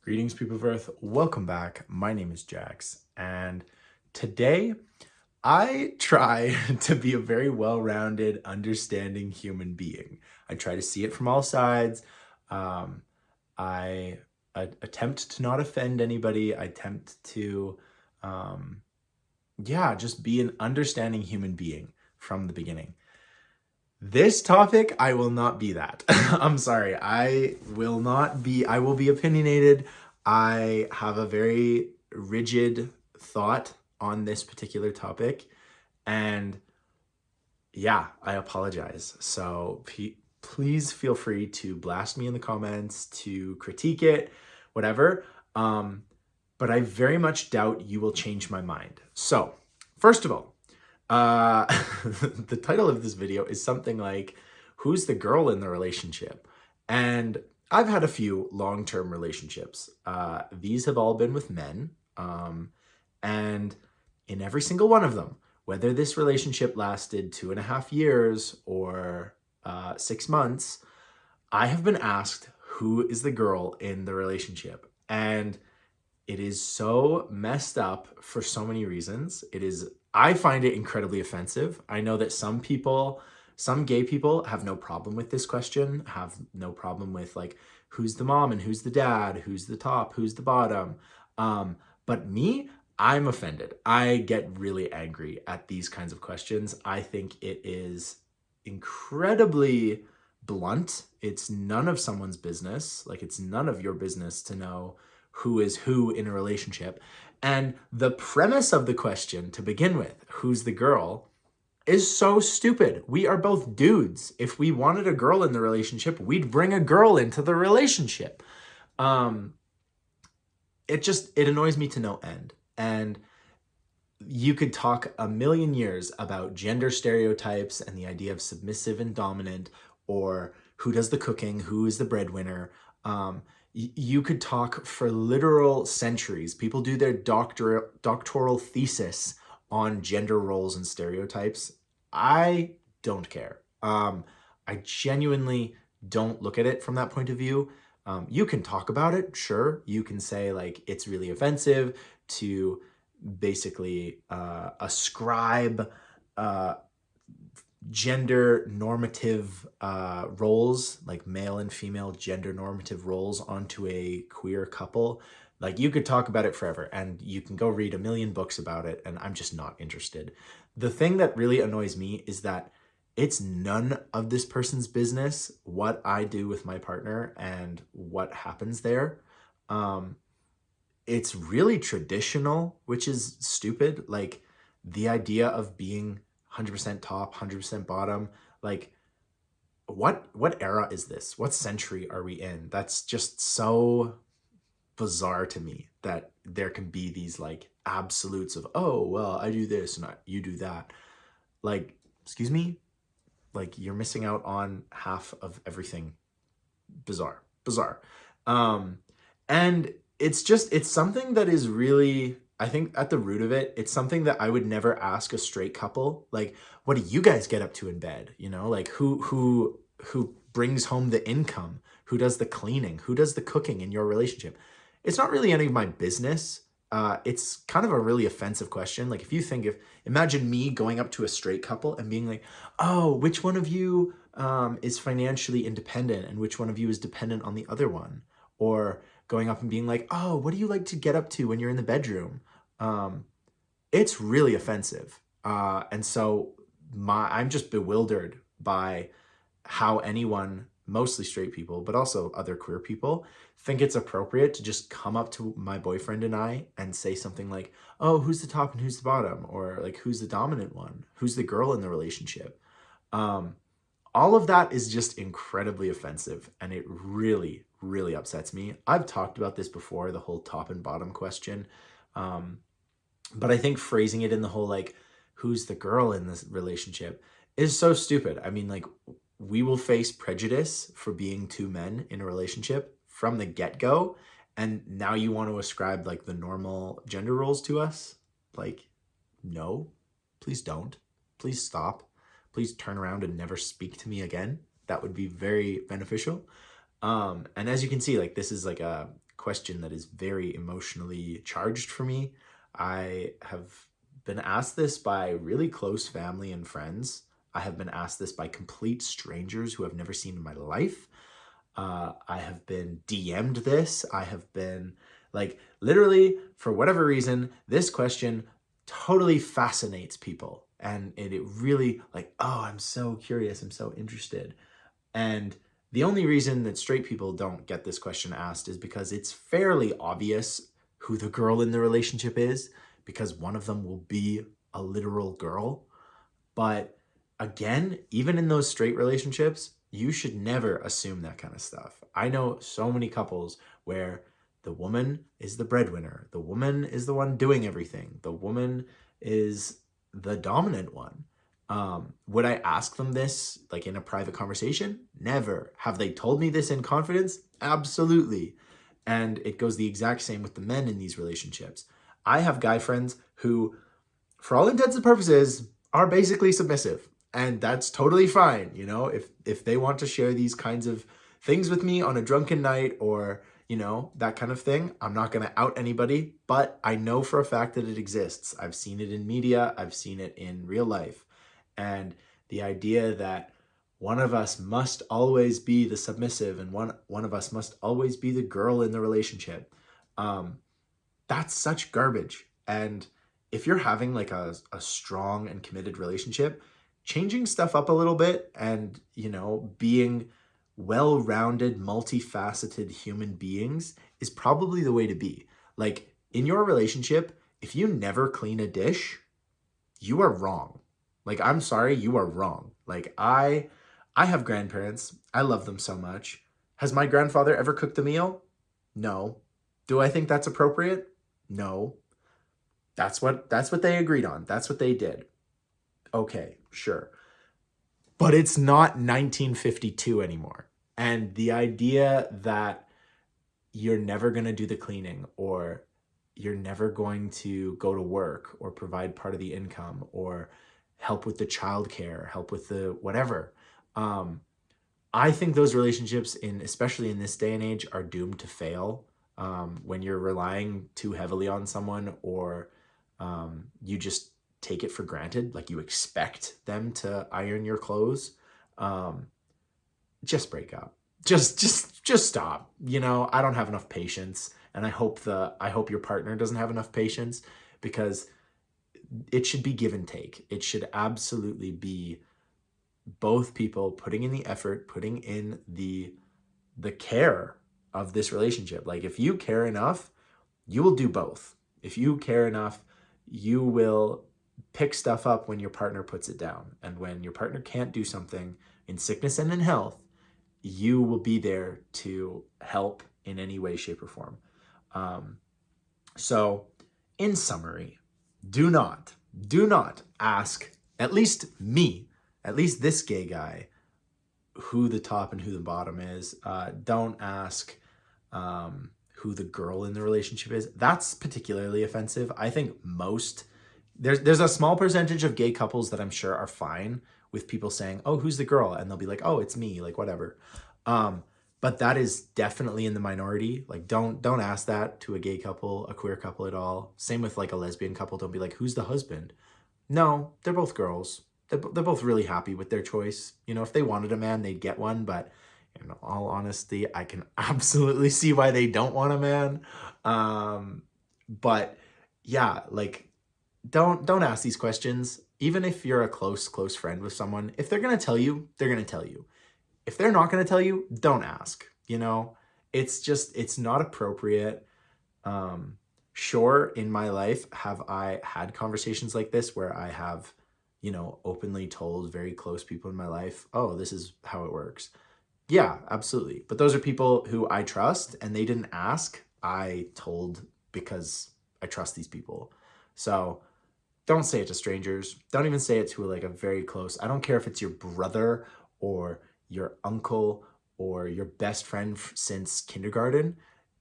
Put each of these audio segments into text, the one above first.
Greetings, people of Earth. Welcome back. My name is Jax, and today I try to be a very well-rounded, understanding human being. I try to see it from all sides. Um, I attempt to not offend anybody. I attempt to, um, just be an understanding human being from the beginning. This topic, I will not be that. I'm sorry. I will be opinionated. I have a very rigid thought on this particular topic. And yeah, I apologize. So please feel free to blast me in the comments, to critique it, whatever. But I very much doubt you will change my mind. So, first of all, uh, the title of this video is something like, who's the girl in the relationship? And I've had a few long-term relationships. These have all been with men. And in every single one of them, whether this relationship lasted 2.5 years or 6 months, I have been asked who is the girl in the relationship. And it is so messed up for so many reasons. I find it incredibly offensive. I know that some gay people have no problem with this question, have no problem with like, who's the mom and who's the dad, who's the top, who's the bottom. But me, I'm offended. I get really angry at these kinds of questions. I think it is incredibly blunt. It's none of someone's business. Like, it's none of your business to know who is who in a relationship. And the premise of the question to begin with, who's the girl, is so stupid. We are both dudes. If we wanted a girl in the relationship, we'd bring a girl into the relationship. It annoys me to no end. And you could talk a million years about gender stereotypes and the idea of submissive and dominant, or who does the cooking, who is the breadwinner. You could talk for literal centuries. People do their doctoral thesis on gender roles and stereotypes. I don't care. I genuinely don't look at it from that point of view. You can talk about it, sure. You can say like it's really offensive to basically ascribe gender normative roles, like male and female gender normative roles, onto a queer couple. Like, you could talk about it forever, and you can go read a million books about it, and I'm just not interested. The thing that really annoys me is that it's none of this person's business what I do with my partner and what happens there. It's really traditional, which is stupid. Like, the idea of being 100% top, 100% bottom, like, what era is this? What century are we in? That's just so bizarre to me that there can be these like absolutes of, oh, well, I do this and you do that. Like, excuse me? Like, you're missing out on half of everything. Bizarre. And it's something that is really, I think at the root of it, it's something that I would never ask a straight couple. Like, what do you guys get up to in bed? You know, like who brings home the income? Who does the cleaning? Who does the cooking in your relationship? It's not really any of my business. It's kind of a really offensive question. Like, imagine me going up to a straight couple and being like, oh, which one of you is financially independent and which one of you is dependent on the other one? Or going up and being like, oh, what do you like to get up to when you're in the bedroom? It's really offensive. And so I'm just bewildered by how anyone, mostly straight people, but also other queer people, think it's appropriate to just come up to my boyfriend and I and say something like, oh, who's the top and who's the bottom? Or like, who's the dominant one? Who's the girl in the relationship? All of that is just incredibly offensive, and it really, really upsets me. I've talked about this before, the whole top and bottom question. But I think phrasing it in the whole, like, who's the girl in this relationship is so stupid. I mean, like, we will face prejudice for being two men in a relationship from the get-go, and now you want to ascribe, like, the normal gender roles to us? Like, no, please don't. Please stop. Please turn around and never speak to me again. That would be very beneficial. And as you can see, like, this is like a question that is very emotionally charged for me. I have been asked this by really close family and friends. I have been asked this by complete strangers who I've never seen in my life. I have been DM'd this. I have been like, literally, for whatever reason, this question totally fascinates people. And it really like, oh, I'm so curious. I'm so interested. And the only reason that straight people don't get this question asked is because it's fairly obvious who the girl in the relationship is, because one of them will be a literal girl. But again, even in those straight relationships, you should never assume that kind of stuff. I know so many couples where the woman is the breadwinner, the woman is the one doing everything, the woman is the dominant one. Would I ask them this like in a private conversation? Never. Have they told me this in confidence? Absolutely. And it goes the exact same with the men in these relationships. I have guy friends who, for all intents and purposes, are basically submissive. And that's totally fine. You know, if they want to share these kinds of things with me on a drunken night or, you know, that kind of thing, I'm not going to out anybody, but I know for a fact that it exists. I've seen it in media. I've seen it in real life. And the idea that one of us must always be the submissive and one of us must always be the girl in the relationship, that's such garbage. And if you're having like a strong and committed relationship, changing stuff up a little bit and, you know, being well-rounded, multifaceted human beings is probably the way to be. Like in your relationship, if you never clean a dish, you are wrong. Like, I'm sorry, you are wrong. Like I have grandparents. I love them so much. Has my grandfather ever cooked a meal? No. Do I think that's appropriate? No. That's what they agreed on. That's what they did. Okay, sure. But it's not 1952 anymore. And the idea that you're never going to do the cleaning or you're never going to go to work or provide part of the income or help with the childcare, help with the whatever. I think those relationships, especially in this day and age, are doomed to fail when you're relying too heavily on someone or you just take it for granted, like you expect them to iron your clothes. Just break up. Just stop. You know, I don't have enough patience, and I hope your partner doesn't have enough patience, because it should be give and take. It should absolutely be both people putting in the effort, putting in the care of this relationship. Like if you care enough, you will do both. If you care enough, you will pick stuff up when your partner puts it down. And when your partner can't do something in sickness and in health, you will be there to help in any way, shape, or form. So in summary, do not ask, at least me, at least this gay guy, who the top and who the bottom is. Don't ask who the girl in the relationship is. That's particularly offensive. I think there's a small percentage of gay couples that I'm sure are fine with people saying, oh, who's the girl? And they'll be like, oh, it's me, like whatever. But that is definitely in the minority. Like don't ask that to a gay couple, a queer couple at all. Same with like a lesbian couple. Don't be like, who's the husband? No, they're both girls. They're both really happy with their choice. You know, if they wanted a man, they'd get one. But in all honesty, I can absolutely see why they don't want a man. But yeah, like don't ask these questions. Even if you're a close friend with someone, if they're going to tell you, they're going to tell you. If they're not going to tell you, don't ask. You know, it's not appropriate. Sure, in my life, have I had conversations like this where I have, you know, openly told very close people in my life, oh, this is how it works. Yeah, absolutely. But those are people who I trust and they didn't ask. I told because I trust these people. So don't say it to strangers. Don't even say it to like a very close. I don't care if it's your brother or your uncle or your best friend since kindergarten.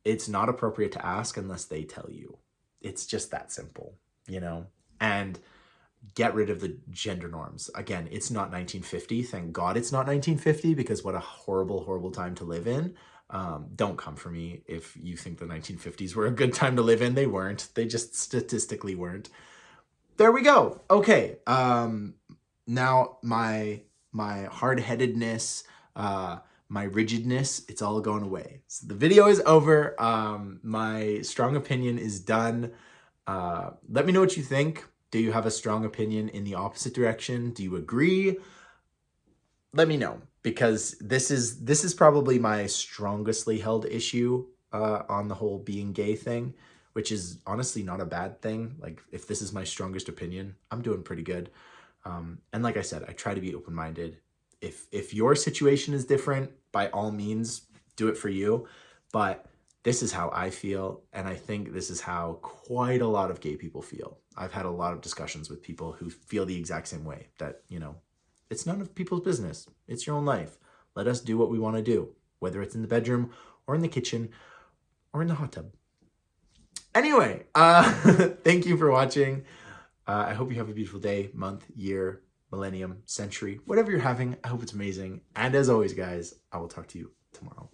It's not appropriate to ask unless they tell you. It's just that simple, you know? And get rid of the gender norms. Again, it's not 1950. Thank God it's not 1950, because what a horrible, horrible time to live in. Don't come for me if you think the 1950s were a good time to live in. They weren't. They just statistically weren't. There we go. Okay. Now my hard-headedness, my rigidness, it's all going away. So the video is over. My strong opinion is done. Let me know what you think. Do you have a strong opinion in the opposite direction? Do you agree? Let me know, because this is probably my strongestly held issue on the whole being gay thing, which is honestly not a bad thing. Like, if this is my strongest opinion, I'm doing pretty good. And like I said, I try to be open-minded. If your situation is different, by all means, do it for you. But this is how I feel, and I think this is how quite a lot of gay people feel. I've had a lot of discussions with people who feel the exact same way, that, you know, it's none of people's business. It's your own life. Let us do what we want to do, whether it's in the bedroom or in the kitchen or in the hot tub. Anyway, thank you for watching. I hope you have a beautiful day, month, year, millennium, century, whatever you're having. I hope it's amazing. And as always, guys, I will talk to you tomorrow.